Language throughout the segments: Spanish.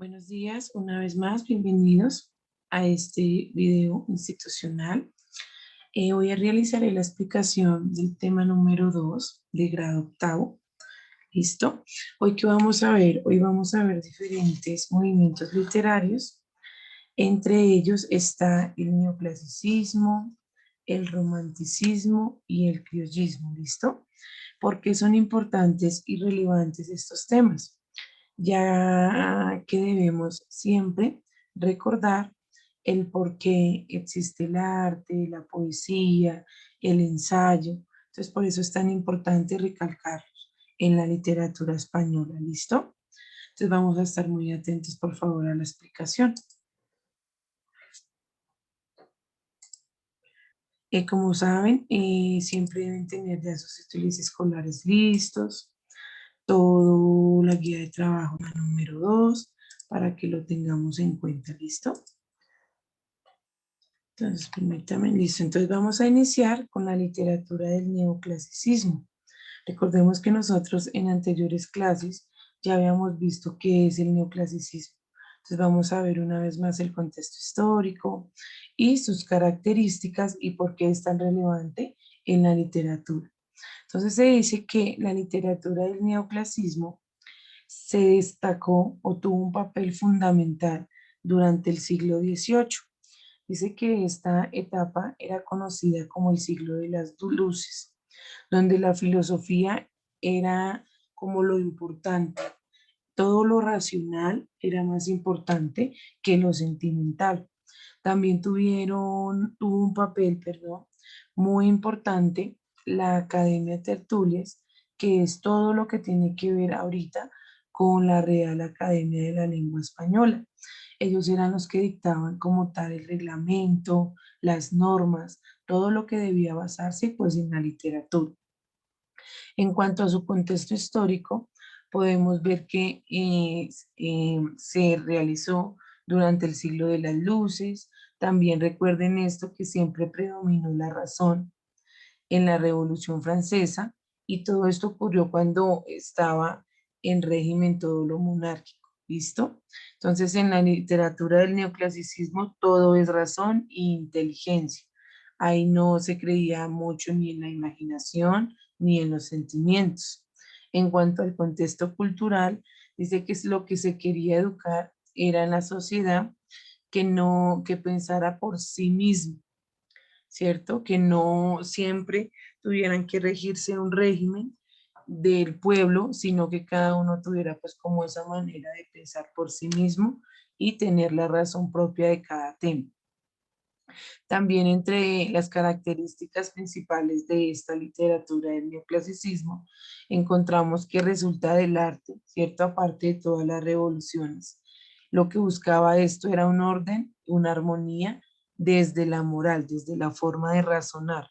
Buenos días, una vez más, bienvenidos a este video institucional. Hoy realizaré la explicación del tema número 2 de grado octavo. ¿Listo? Hoy, ¿qué vamos a ver? Hoy vamos a ver diferentes movimientos literarios. Entre ellos está el neoclasicismo, el romanticismo y el criollismo. ¿Listo? ¿Por qué son importantes y relevantes estos temas? Ya que debemos siempre recordar el por qué existe el arte, la poesía, el ensayo. Entonces, por eso es tan importante recalcarlos en la literatura española. ¿Listo? Entonces, vamos a estar muy atentos, por favor, a la explicación. Como saben, siempre deben tener ya sus estudios escolares listos, todo la guía de trabajo la número 2 para que lo tengamos en cuenta. ¿Listo? Entonces, permítame, listo. Entonces vamos a iniciar con la literatura del neoclasicismo. Recordemos que nosotros en anteriores clases ya habíamos visto qué es el neoclasicismo. Entonces vamos a ver una vez más el contexto histórico y sus características y por qué es tan relevante en la literatura. Entonces se dice que la literatura del neoclasismo se destacó o tuvo un papel fundamental durante el siglo XVIII. Dice que esta etapa era conocida como el siglo de las luces, donde la filosofía era como lo importante. Todo lo racional era más importante que lo sentimental. También tuvo un papel, perdón, muy importante la Academia Tertulias, que es todo lo que tiene que ver ahorita con la Real Academia de la Lengua Española. Ellos eran los que dictaban como tal el reglamento, las normas, todo lo que debía basarse pues en la literatura. En cuanto a su contexto histórico, podemos ver que se realizó durante el siglo de las luces. También recuerden esto, que siempre predominó la razón en la Revolución Francesa, y todo esto ocurrió cuando estaba en régimen todo lo monárquico. ¿Listo? Entonces, en la literatura del neoclasicismo todo es razón e inteligencia. Ahí no se creía mucho ni en la imaginación ni en los sentimientos. En cuanto al contexto cultural, dice que es lo que se quería educar era en la sociedad que pensara por sí mismo, ¿cierto? Que no siempre tuvieran que regirse un régimen del pueblo, sino que cada uno tuviera pues como esa manera de pensar por sí mismo y tener la razón propia de cada tema. También entre las características principales de esta literatura del neoclasicismo, encontramos que resulta del arte, ¿cierto? Aparte de todas las revoluciones. Lo que buscaba esto era un orden, una armonía desde la moral, desde la forma de razonar.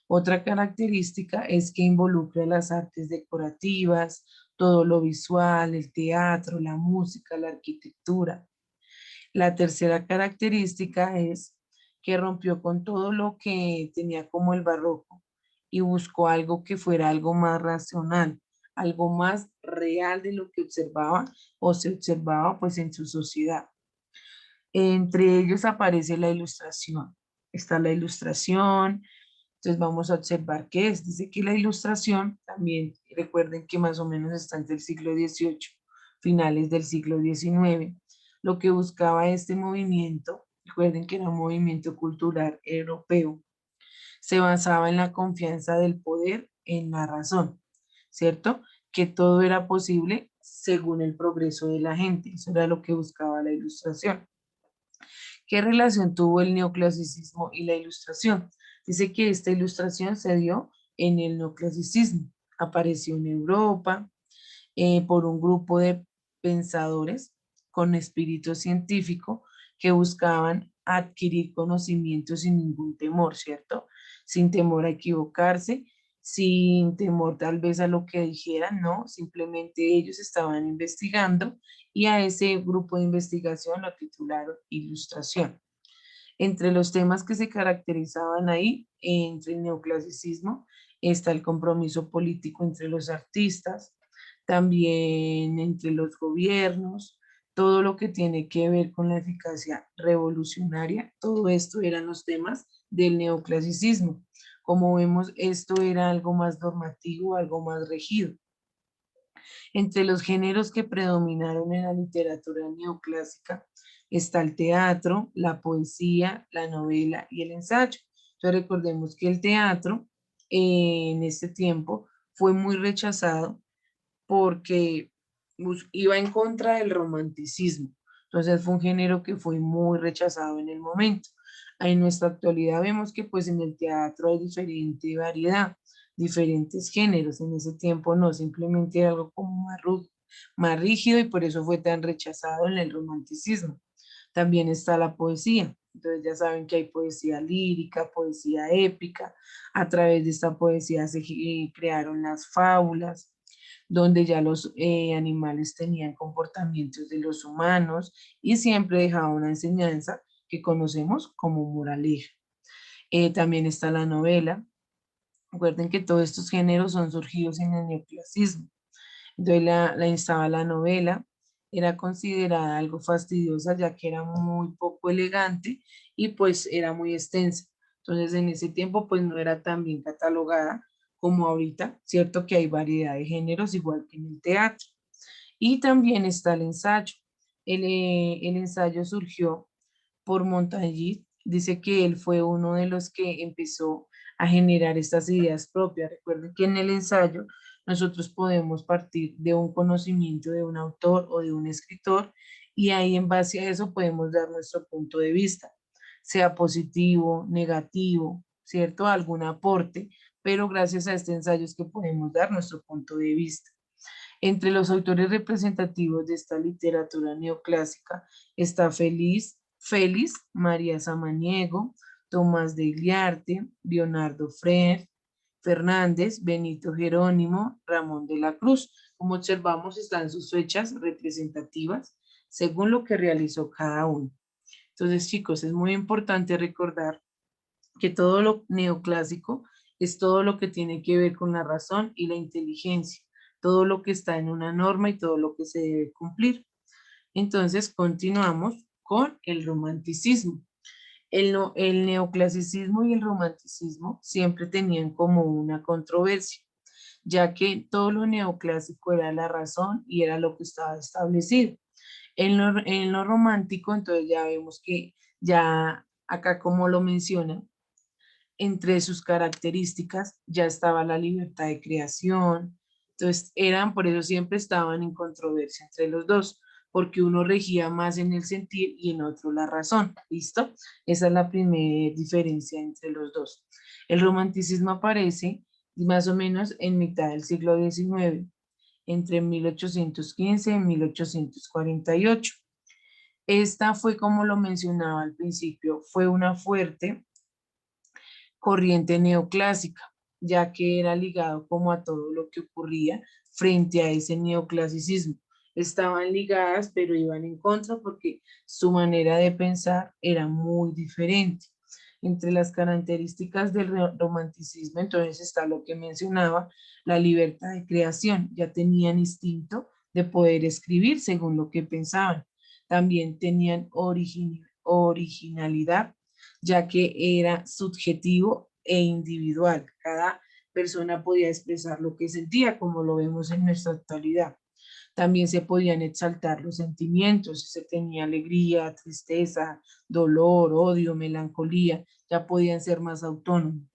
Otra característica es que involucra las artes decorativas, todo lo visual, el teatro, la música, la arquitectura. La tercera característica es que rompió con todo lo que tenía como el barroco y buscó algo que fuera algo más racional, algo más real de lo que observaba o se observaba pues en su sociedad. Entre ellos aparece la ilustración. Está la ilustración, entonces vamos a observar qué es. Dice que la ilustración también, recuerden que más o menos está entre el siglo XVIII, finales del siglo XIX. Lo que buscaba este movimiento, recuerden que era un movimiento cultural europeo, se basaba en la confianza del poder en la razón, ¿cierto? Que todo era posible según el progreso de la gente. Eso era lo que buscaba la ilustración. ¿Qué relación tuvo el neoclasicismo y la ilustración? Dice que esta ilustración se dio en el neoclasicismo. Apareció en Europa por un grupo de pensadores con espíritu científico que buscaban adquirir conocimiento sin ningún temor, ¿cierto? Sin temor a equivocarse, sin temor tal vez a lo que dijeran, no, simplemente ellos estaban investigando y a ese grupo de investigación lo titularon Ilustración. Entre los temas que se caracterizaban ahí, entre el neoclasicismo, está el compromiso político entre los artistas, también entre los gobiernos, todo lo que tiene que ver con la eficacia revolucionaria, todo esto eran los temas del neoclasicismo. Como vemos, esto era algo más normativo, algo más regido. Entre los géneros que predominaron en la literatura neoclásica está el teatro, la poesía, la novela y el ensayo. Entonces recordemos que el teatro en este tiempo fue muy rechazado porque iba en contra del romanticismo. Entonces fue un género que fue muy rechazado en el momento. En nuestra actualidad vemos que pues en el teatro hay diferente variedad, diferentes géneros. En ese tiempo no, simplemente era algo como más rígido y por eso fue tan rechazado en el romanticismo. También está la poesía. Entonces ya saben que hay poesía lírica, poesía épica. A través de esta poesía se crearon las fábulas, donde ya los animales tenían comportamientos de los humanos y siempre dejaba una enseñanza que conocemos como moraleja. También está la novela. Recuerden que todos estos géneros son surgidos en el neoclasismo. Entonces estaba la novela, era considerada algo fastidiosa ya que era muy poco elegante y pues era muy extensa. Entonces en ese tiempo pues no era tan bien catalogada como ahorita, cierto que hay variedad de géneros igual que en el teatro. Y también está el ensayo. El ensayo surgió por Montaigne. Dice que él fue uno de los que empezó a generar estas ideas propias. Recuerden que en el ensayo nosotros podemos partir de un conocimiento de un autor o de un escritor y ahí en base a eso podemos dar nuestro punto de vista, sea positivo, negativo, ¿cierto? Algún aporte, pero gracias a este ensayo es que podemos dar nuestro punto de vista. Entre los autores representativos de esta literatura neoclásica está Félix María Samaniego, Tomás de Iliarte, Leonardo Fernández, Benito Jerónimo, Ramón de la Cruz. Como observamos, están sus fechas representativas según lo que realizó cada uno. Entonces, chicos, es muy importante recordar que todo lo neoclásico es todo lo que tiene que ver con la razón y la inteligencia, todo lo que está en una norma y todo lo que se debe cumplir. Entonces, continuamos con el romanticismo. El neoclasicismo y el romanticismo siempre tenían como una controversia, ya que todo lo neoclásico era la razón y era lo que estaba establecido. En lo romántico, entonces ya vemos que ya acá como lo mencionan, entre sus características ya estaba la libertad de creación. Entonces, por eso siempre estaban en controversia entre los dos, porque uno regía más en el sentir y en otro la razón. ¿Listo? Esa es la primera diferencia entre los dos. El romanticismo aparece más o menos en mitad del siglo XIX, entre 1815 y 1848. Esta fue, como lo mencionaba al principio, fue una fuerte corriente neoclásica, ya que era ligado como a todo lo que ocurría frente a ese neoclasicismo. Estaban ligadas, pero iban en contra porque su manera de pensar era muy diferente. Entre las características del romanticismo, entonces está lo que mencionaba, la libertad de creación. Ya tenían instinto de poder escribir según lo que pensaban. También tenían originalidad, ya que era subjetivo e individual. Cada persona podía expresar lo que sentía, como lo vemos en nuestra actualidad. También se podían exaltar los sentimientos, se tenía alegría, tristeza, dolor, odio, melancolía, ya podían ser más autónomos.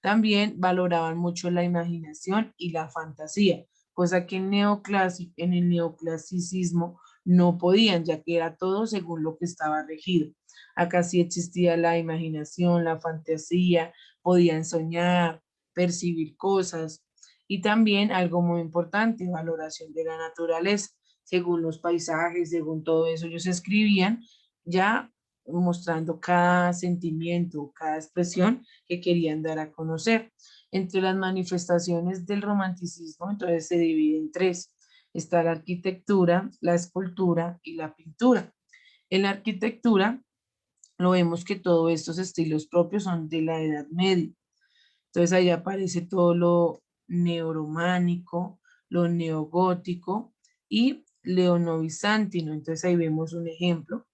También valoraban mucho la imaginación y la fantasía, cosa que en el neoclasicismo no podían, ya que era todo según lo que estaba regido. Acá sí existía la imaginación, la fantasía, podían soñar, percibir cosas y también algo muy importante, valoración de la naturaleza, según los paisajes, según todo eso, ellos escribían ya mostrando cada sentimiento, cada expresión que querían dar a conocer. Entre las manifestaciones del romanticismo, entonces se divide en tres. Está la arquitectura, la escultura y la pintura. En la arquitectura lo vemos que todos estos estilos propios son de la Edad Media. Entonces ahí aparece todo lo neorománico, lo neogótico y Leono-Bizantino. Entonces ahí vemos un ejemplo,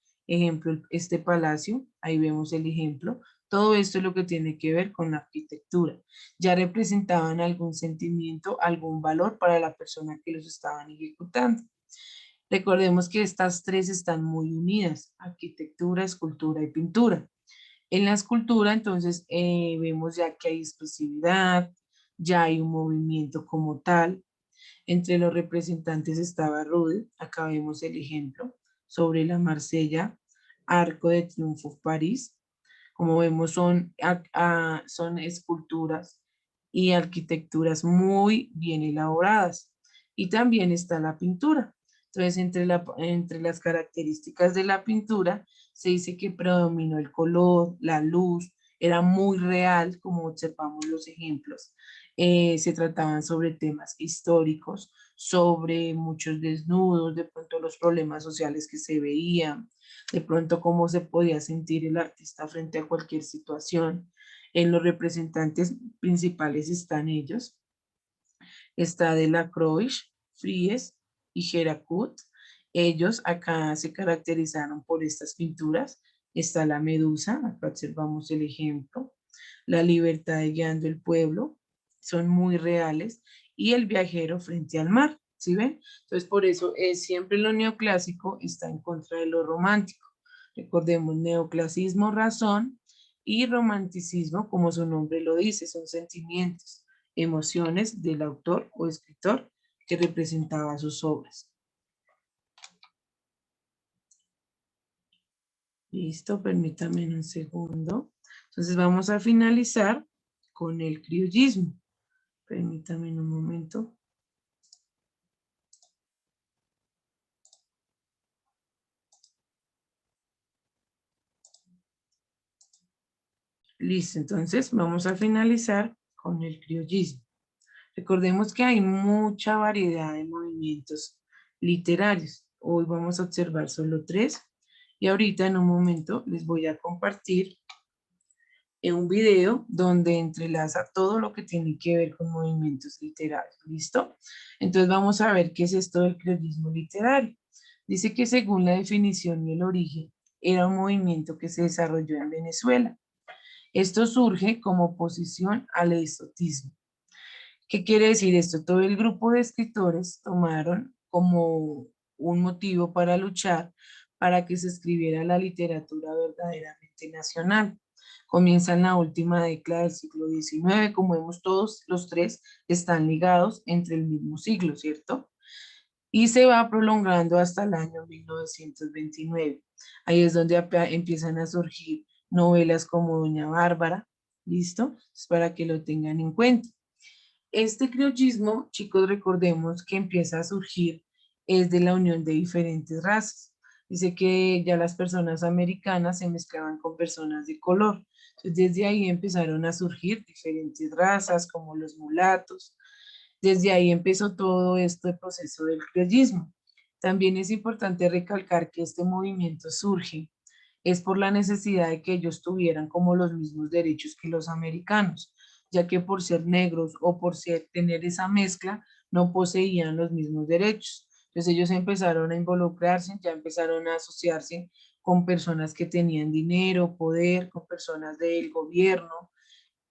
este palacio, ahí vemos el ejemplo. Todo esto es lo que tiene que ver con la arquitectura. Ya representaban algún sentimiento, algún valor para la persona que los estaban ejecutando. Recordemos que estas tres están muy unidas, arquitectura, escultura y pintura. En la escultura, entonces, vemos ya que hay expresividad, ya hay un movimiento como tal. Entre los representantes estaba Rude, acá vemos el ejemplo, sobre la Marsella, Arco de Triunfo, París. Como vemos, son esculturas y arquitecturas muy bien elaboradas. Y también está la pintura. Entonces, entre las características de la pintura, se dice que predominó el color, la luz, era muy real, como observamos los ejemplos. Se trataban sobre temas históricos, sobre muchos desnudos, de pronto los problemas sociales que se veían, de pronto cómo se podía sentir el artista frente a cualquier situación. En los representantes principales están ellos, está Delacroix, Fries y Geracut. Ellos acá se caracterizaron por estas pinturas. Está la Medusa, acá observamos el ejemplo, la libertad guiando el pueblo, son muy reales, y el viajero frente al mar, ¿sí ven? Entonces por eso es siempre lo neoclásico está en contra de lo romántico. Recordemos, neoclasismo, razón, y romanticismo, como su nombre lo dice, son sentimientos, emociones del autor o escritor que representaba sus obras. Listo, permítame un segundo. Entonces vamos a finalizar con el criollismo. Permítame un momento. Listo, entonces vamos a finalizar con el criollismo. Recordemos que hay mucha variedad de movimientos literarios. Hoy vamos a observar solo tres y ahorita en un momento les voy a compartir en un video donde entrelaza todo lo que tiene que ver con movimientos literarios. ¿Listo? Entonces vamos a ver qué es esto del criollismo literario. Dice que según la definición y el origen, era un movimiento que se desarrolló en Venezuela. Esto surge como oposición al esotismo. ¿Qué quiere decir esto? Todo el grupo de escritores tomaron como un motivo para luchar para que se escribiera la literatura verdaderamente nacional. Comienza en la última década del siglo XIX, como vemos todos los tres están ligados entre el mismo siglo, ¿cierto? Y se va prolongando hasta el año 1929. Ahí es donde empiezan a surgir novelas como Doña Bárbara, ¿listo? Es para que lo tengan en cuenta. Este criollismo, chicos, recordemos que empieza a surgir es de la unión de diferentes razas. Dice que ya las personas americanas se mezclaban con personas de color. Entonces, desde ahí empezaron a surgir diferentes razas, como los mulatos. Desde ahí empezó todo este proceso del criollismo. También es importante recalcar que este movimiento surge es por la necesidad de que ellos tuvieran como los mismos derechos que los americanos, ya que por ser negros o por tener esa mezcla, no poseían los mismos derechos. Entonces ellos empezaron a involucrarse, ya empezaron a asociarse con personas que tenían dinero, poder, con personas del gobierno,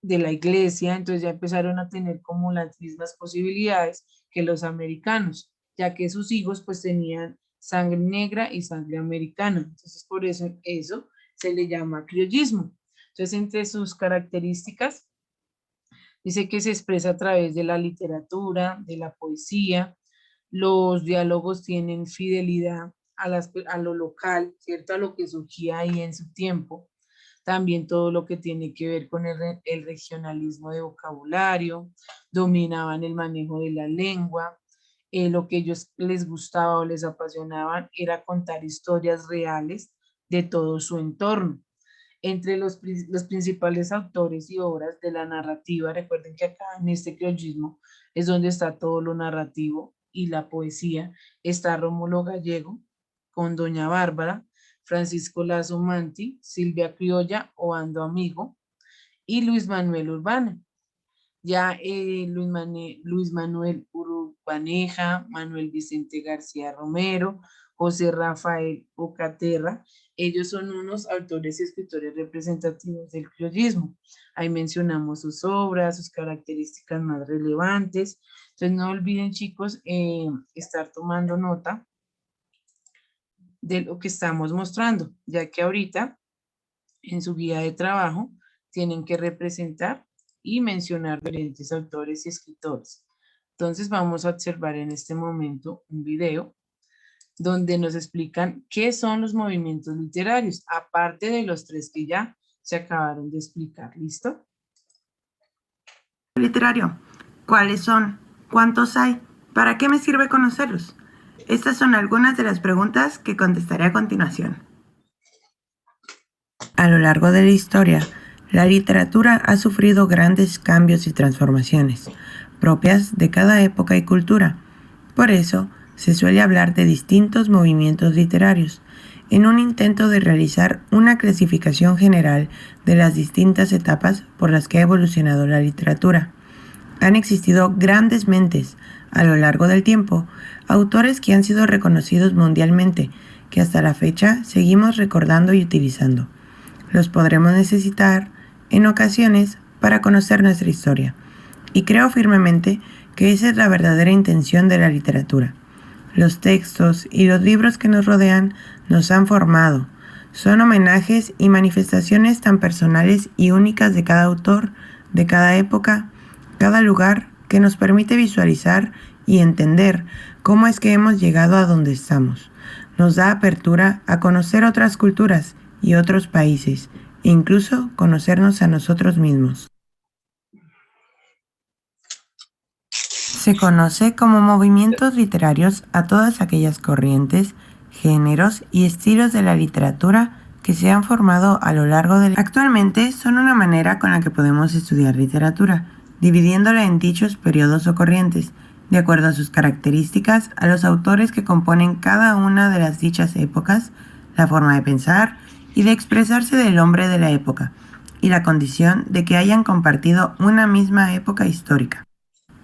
de la iglesia, entonces ya empezaron a tener como las mismas posibilidades que los americanos, ya que sus hijos pues tenían sangre negra y sangre americana. Entonces por eso se le llama criollismo. Entonces entre sus características dice que se expresa a través de la literatura, de la poesía, los diálogos tienen fidelidad a lo local, ¿cierto? A lo que surgía ahí en su tiempo. También todo lo que tiene que ver con el regionalismo de vocabulario, dominaban el manejo de la lengua, lo que ellos les gustaba o les apasionaban era contar historias reales de todo su entorno. Entre los principales autores y obras de la narrativa, recuerden que acá en este criollismo es donde está todo lo narrativo y la poesía, está Rómulo Gallego con Doña Bárbara, Francisco Lazo Manti, Silvia Criolla o Ando Amigo y Luis Manuel Urbana. Ya Luis Manuel Baneja, Manuel Vicente García Romero, José Rafael Ocaterra. Ellos son unos autores y escritores representativos del criollismo. Ahí mencionamos sus obras, sus características más relevantes. Entonces no olviden, chicos, estar tomando nota de lo que estamos mostrando, ya que ahorita en su guía de trabajo tienen que representar y mencionar diferentes autores y escritores. Entonces vamos a observar en este momento un video donde nos explican qué son los movimientos literarios, aparte de los tres que ya se acabaron de explicar. ¿Listo? Literario. ¿Cuáles son? ¿Cuántos hay? ¿Para qué me sirve conocerlos? Estas son algunas de las preguntas que contestaré a continuación. A lo largo de la historia, la literatura ha sufrido grandes cambios y transformaciones, propias de cada época y cultura. Por eso, se suele hablar de distintos movimientos literarios, en un intento de realizar una clasificación general de las distintas etapas por las que ha evolucionado la literatura. Han existido grandes mentes a lo largo del tiempo, autores que han sido reconocidos mundialmente, que hasta la fecha seguimos recordando y utilizando. Los podremos necesitar en ocasiones para conocer nuestra historia. Y creo firmemente que esa es la verdadera intención de la literatura. Los textos y los libros que nos rodean nos han formado. Son homenajes y manifestaciones tan personales y únicas de cada autor, de cada época, cada lugar, que nos permite visualizar y entender cómo es que hemos llegado a donde estamos. Nos da apertura a conocer otras culturas y otros países, e incluso conocernos a nosotros mismos. Se conoce como movimientos literarios a todas aquellas corrientes, géneros y estilos de la literatura que se han formado a lo largo del... Actualmente son una manera con la que podemos estudiar literatura, dividiéndola en dichos periodos o corrientes, de acuerdo a sus características, a los autores que componen cada una de las dichas épocas, la forma de pensar y de expresarse del hombre de la época, y la condición de que hayan compartido una misma época histórica.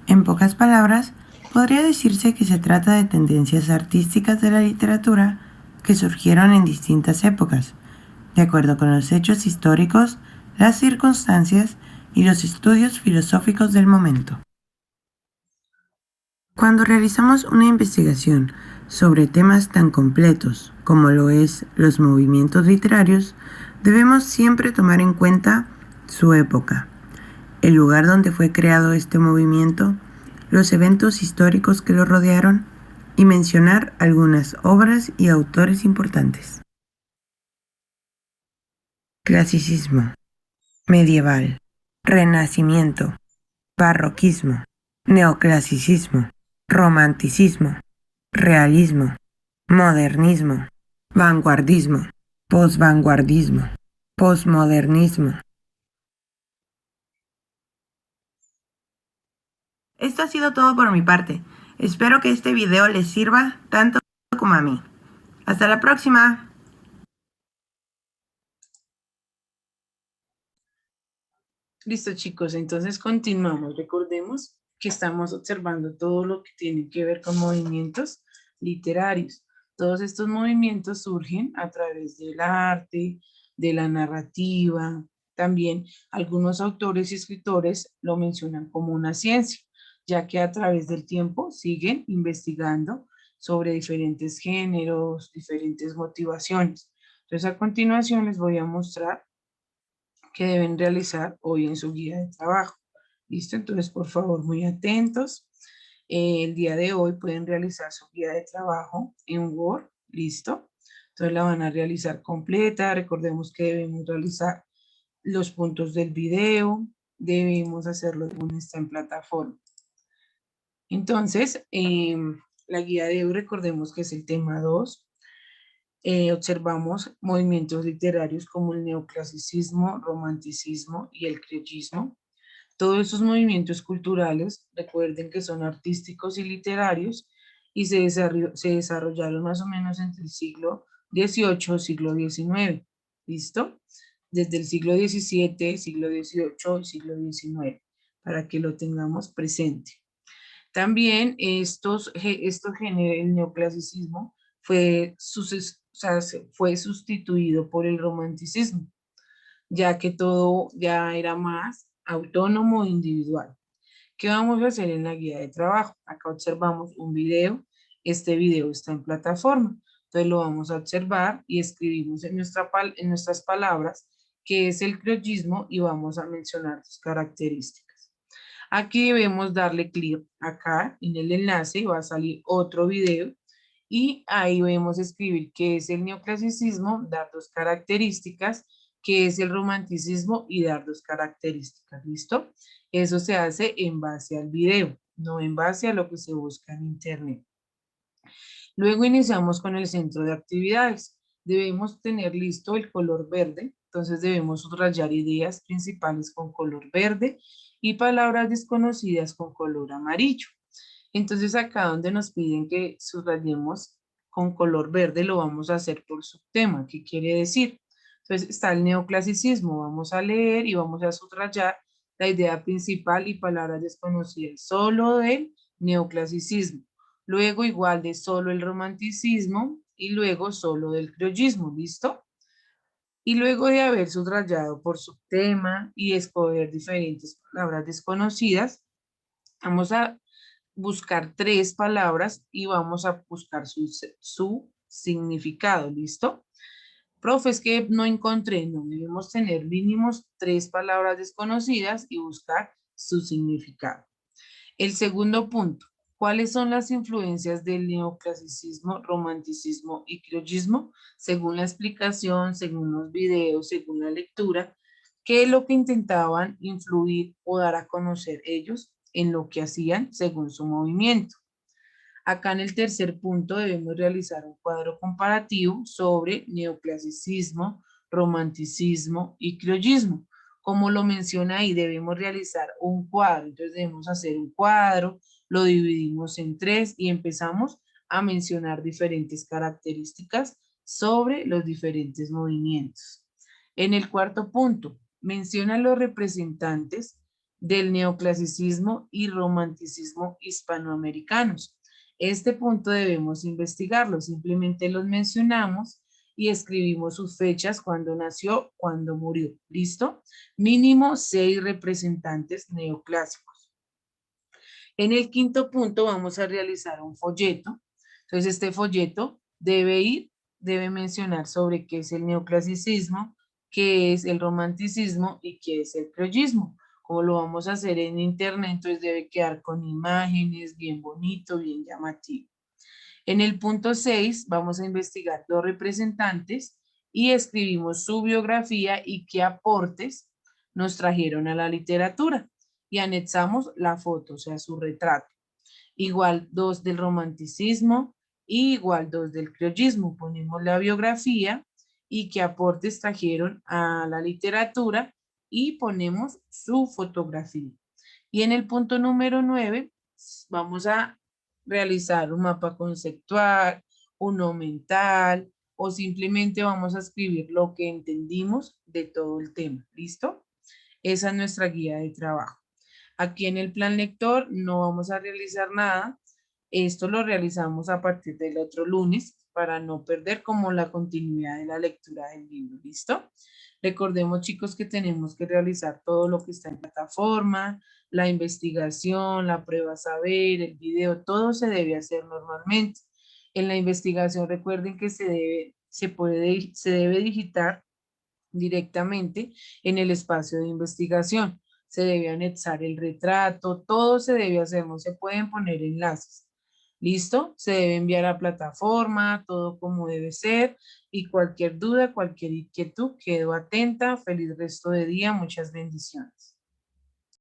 En pocas palabras, podría decirse que se trata de tendencias artísticas de la literatura que surgieron en distintas épocas, de acuerdo con los hechos históricos, las circunstancias y los estudios filosóficos del momento. Cuando realizamos una investigación sobre temas tan completos como lo es los movimientos literarios, debemos siempre tomar en cuenta su época, el lugar donde fue creado este movimiento, los eventos históricos que lo rodearon y mencionar algunas obras y autores importantes. Clasicismo, medieval, renacimiento, barroquismo, neoclasicismo, romanticismo, realismo, modernismo, vanguardismo, posvanguardismo, posmodernismo. Esto ha sido todo por mi parte. Espero que este video les sirva tanto como a mí. ¡Hasta la próxima! Listo, chicos, entonces continuamos. Recordemos que estamos observando todo lo que tiene que ver con movimientos literarios. Todos estos movimientos surgen a través del arte, de la narrativa. También algunos autores y escritores lo mencionan como una ciencia, ya que a través del tiempo siguen investigando sobre diferentes géneros, diferentes motivaciones. Entonces, a continuación les voy a mostrar que deben realizar hoy en su guía de trabajo. ¿Listo? Entonces, por favor, muy atentos. El día de hoy pueden realizar su guía de trabajo en Word. ¿Listo? Entonces la van a realizar completa. Recordemos que debemos realizar los puntos del video. Debemos hacerlo según está en plataforma. Entonces, la guía de hoy, recordemos que es el tema 2. Observamos movimientos literarios como el neoclasicismo, romanticismo y el criollismo. Todos estos movimientos culturales, recuerden que son artísticos y literarios y se desarrollaron más o menos entre el siglo XVIII y siglo XIX. ¿Listo? Desde el siglo XVII, siglo XVIII y siglo XIX, para que lo tengamos presente. También el neoclasicismo o sea, fue sustituido por el romanticismo, ya que todo ya era más autónomo e individual. ¿Qué vamos a hacer en la guía de trabajo? Acá observamos un video. Este video está en plataforma. Entonces lo vamos a observar y escribimos en nuestras palabras qué es el criollismo y vamos a mencionar sus características. Aquí debemos darle clic acá en el enlace y va a salir otro video y ahí debemos escribir qué es el neoclasicismo, dar dos características, qué es el romanticismo y dar dos características. ¿Listo? Eso se hace en base al video, no en base a lo que se busca en internet. Luego iniciamos con el centro de actividades. Debemos tener listo el color verde, entonces debemos subrayar ideas principales con color verde y palabras desconocidas con color amarillo. Entonces acá donde nos piden que subrayemos con color verde lo vamos a hacer por subtema. ¿Qué quiere decir? Entonces está el neoclasicismo. Vamos a leer y vamos a subrayar la idea principal y palabras desconocidas solo del neoclasicismo. Luego igual de solo el romanticismo y luego solo del criollismo. ¿Listo? Y luego de haber subrayado por subtema y escoger diferentes palabras desconocidas, vamos a buscar tres palabras y vamos a buscar su significado, ¿listo? Profe, es que no encontré, no, debemos tener mínimos tres palabras desconocidas y buscar su significado. El segundo punto, ¿cuáles son las influencias del neoclasicismo, romanticismo y criollismo? Según la explicación, según los videos, según la lectura, ¿qué es lo que intentaban influir o dar a conocer ellos en lo que hacían según su movimiento? Acá en el tercer punto debemos realizar un cuadro comparativo sobre neoclasicismo, romanticismo y criollismo. Como lo menciona ahí, debemos realizar un cuadro. Entonces debemos hacer un cuadro, lo dividimos en tres y empezamos a mencionar diferentes características sobre los diferentes movimientos. En el cuarto punto, menciona los representantes del neoclasicismo y romanticismo hispanoamericanos. Este punto debemos investigarlo, simplemente los mencionamos y escribimos sus fechas, cuando nació, cuando murió. ¿Listo? Mínimo 6 representantes neoclásicos. En el quinto punto vamos a realizar un folleto. Entonces este folleto debe mencionar sobre qué es el neoclasicismo, qué es el romanticismo y qué es el criollismo. Como lo vamos a hacer en internet, entonces debe quedar con imágenes, bien bonito, bien llamativo. En el punto 6 vamos a investigar los representantes y escribimos su biografía y qué aportes nos trajeron a la literatura. Y anexamos la foto, o sea, su retrato. Igual 2 del romanticismo y igual 2 del criollismo. Ponemos la biografía y qué aportes trajeron a la literatura y ponemos su fotografía. Y en el punto número 9 vamos a realizar un mapa conceptual, uno mental o simplemente vamos a escribir lo que entendimos de todo el tema. ¿Listo? Esa es nuestra guía de trabajo. Aquí en el plan lector no vamos a realizar nada. Esto lo realizamos a partir del otro lunes para no perder como la continuidad de la lectura del libro. ¿Listo? Recordemos, chicos, que tenemos que realizar todo lo que está en plataforma, la investigación, la prueba saber, el video, todo se debe hacer normalmente. En la investigación recuerden que se debe digitar directamente en el espacio de investigación. Se debe anexar el retrato, todo se debe hacer, no se pueden poner enlaces. ¿Listo? Se debe enviar a plataforma, todo como debe ser y cualquier duda, cualquier inquietud, quedo atenta. Feliz resto de día, muchas bendiciones.